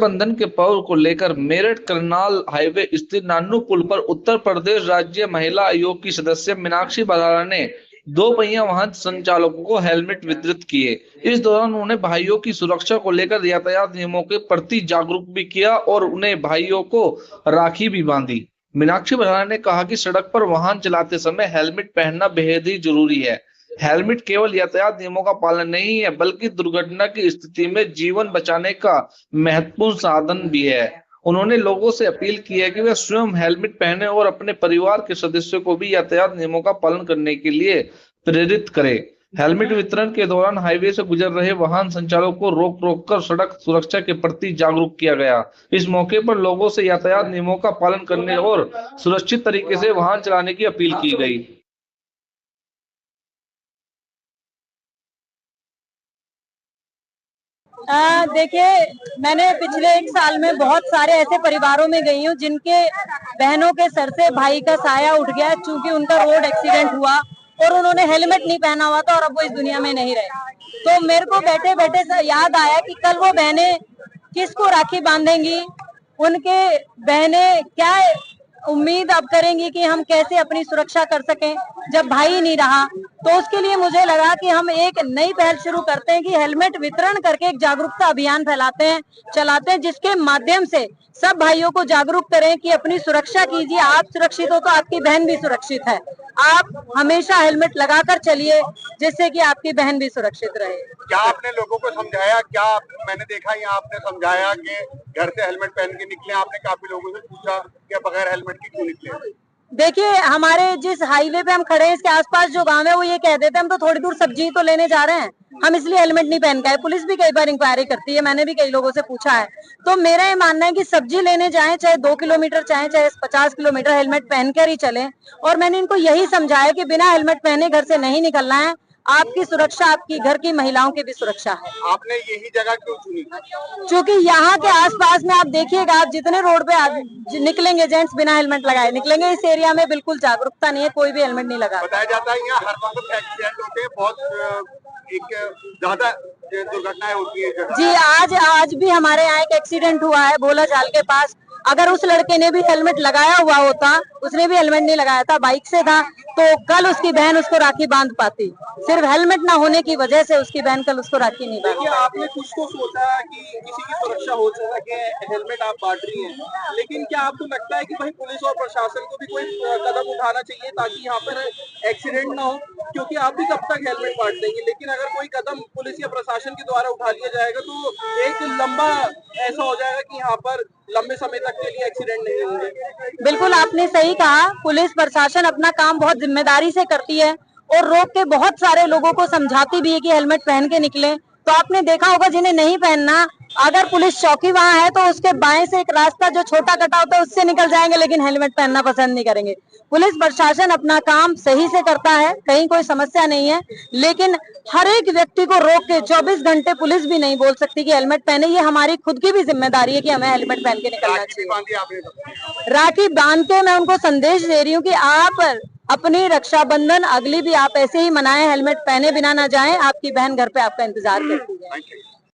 रक्षाबंधन के पर्व को लेकर मेरठ करनाल हाईवे स्थित नानू पुल पर उत्तर प्रदेश राज्य महिला आयोग की सदस्य मीनाक्षी बराड़ा ने दो पहिया वाहन संचालकों को हेलमेट वितरित किए। इस दौरान उन्होंने भाइयों की सुरक्षा को लेकर यातायात नियमों के प्रति जागरूक भी किया और उन्हें भाइयों को राखी भी बांधी। मीनाक्षी बराड़ा ने कहा कि सड़क पर वाहन चलाते समय हेलमेट पहनना बेहद ही जरूरी है। हेलमेट केवल यातायात नियमों का पालन नहीं है, बल्कि दुर्घटना की स्थिति में जीवन बचाने का महत्वपूर्ण साधन भी है। उन्होंने लोगों से अपील की है कि वे स्वयं हेलमेट पहने और अपने परिवार के सदस्यों को भी यातायात नियमों का पालन करने के लिए प्रेरित करें। हेलमेट वितरण के दौरान हाईवे से गुजर रहे वाहन संचालकों को रोक कर सड़क सुरक्षा के प्रति जागरूक किया गया। इस मौके पर लोगों से यातायात नियमों का पालन करने और सुरक्षित तरीके से वाहन चलाने की अपील की गई। देखिए, मैंने पिछले 1 साल में बहुत सारे ऐसे परिवारों में गई हूँ जिनके बहनों के सर से भाई का साया उठ गया, चूंकि उनका रोड एक्सीडेंट हुआ और उन्होंने हेलमेट नहीं पहना हुआ था और अब वो इस दुनिया में नहीं रहे। तो मेरे को बैठे बैठे याद आया कि कल वो बहनें किसको राखी बांधेंगी, उनके बहनें क्या उम्मीद अब करेंगी कि हम कैसे अपनी सुरक्षा कर सकें जब भाई नहीं रहा। तो उसके लिए मुझे लगा कि हम एक नई पहल शुरू करते हैं कि हेलमेट वितरण करके एक जागरूकता अभियान चलाते हैं, जिसके माध्यम से सब भाइयों को जागरूक करें कि अपनी सुरक्षा कीजिए। आप सुरक्षित हो तो आपकी बहन भी सुरक्षित है। आप हमेशा हेलमेट लगाकर चलिए, जिससे कि आपकी बहन भी सुरक्षित रहे। क्या आपने लोगों को समझाया? क्या मैंने देखा यहाँ आपने समझाया कि घर से हेलमेट पहन के निकले? आपने काफी लोगों से पूछा कि बगैर हेलमेट के क्यों निकले? देखिए, हमारे जिस हाईवे पे हम खड़े हैं इसके आसपास जो गांव है वो ये कह देते हैं हम तो थोड़ी दूर सब्जी तो लेने जा रहे हैं, हम इसलिए हेलमेट नहीं पहन के आए। पुलिस भी कई बार इंक्वायरी करती है, मैंने भी कई लोगों से पूछा है। तो मेरा ये मानना है कि सब्जी लेने जाएं, चाहे 2 किलोमीटर चाहे 50 किलोमीटर, हेलमेट पहनकर ही चलें। और मैंने इनको यही समझाया कि बिना हेलमेट पहने घर से नहीं निकलना है। आपकी सुरक्षा आपकी घर की महिलाओं की भी सुरक्षा है। आपने यही जगह क्यों चुनी? क्योंकि यहाँ के आसपास में आप देखिएगा, आप जितने रोड पे निकलेंगे जेंट्स बिना हेलमेट लगाए निकलेंगे। इस एरिया में बिल्कुल जागरूकता नहीं है, कोई भी हेलमेट नहीं लगा। बताया जाता है यहाँ हर वक्त एक्सीडेंट होते हैं, बहुत ज्यादा दुर्घटनाएं होती है। जी, आज भी हमारे यहाँ एक एक्सीडेंट हुआ है भोला जाल के पास। अगर उस लड़के ने भी हेलमेट लगाया हुआ होता, उसने भी हेलमेट नहीं लगाया था, बाइक से था, तो कल उसकी बहन उसको राखी बांध पाती। सिर्फ हेलमेट ना होने की वजह से उसकी बहन कल उसको राखी नहीं बांधी। देखिए, आपने कुछ तो सोचा कि किसी की सुरक्षा हो सके, हेलमेट आप बांट रही हैं, लेकिन क्या आपको लगता है कि भाई पुलिस और प्रशासन को भी कोई कदम उठाना चाहिए ताकि यहाँ पर एक्सीडेंट ना हो? क्योंकि आप भी कब तक हेलमेट बांट देंगे, लेकिन अगर कोई कदम पुलिस या प्रशासन के द्वारा उठा लिया जाएगा तो एक लंबा ऐसा हो जाएगा कि यहाँ पर लंबे समय तक के लिए एक्सीडेंट नहीं होंगे। बिल्कुल आपने सही कहा, पुलिस प्रशासन अपना काम बहुत जिम्मेदारी से करती है और रोक के बहुत सारे लोगों को समझाती भी है कि हेलमेट पहन के निकले। तो आपने देखा होगा जिन्हें नहीं पहनना, अगर पुलिस चौकी वहां है तो उसके बाएं से एक रास्ता जो छोटा कटा होता है उससे निकल जाएंगे, लेकिन हेलमेट पहनना पसंद नहीं करेंगे। पुलिस प्रशासन अपना काम सही से करता है, कहीं कोई समस्या नहीं है, लेकिन हर एक व्यक्ति को रोक के 24 घंटे पुलिस भी नहीं बोल सकती कि हेलमेट पहने। ये हमारी खुद की भी जिम्मेदारी है कि हमें हेलमेट पहन के निकलना चाहिए। राखी बांध के मैं उनको संदेश दे रही हूँ कि आप अपनी रक्षाबंधन अगली भी आप ऐसे ही मनाएं, हेलमेट पहने बिना ना जाएं। आपकी बहन घर पे आपका इंतजार करती है।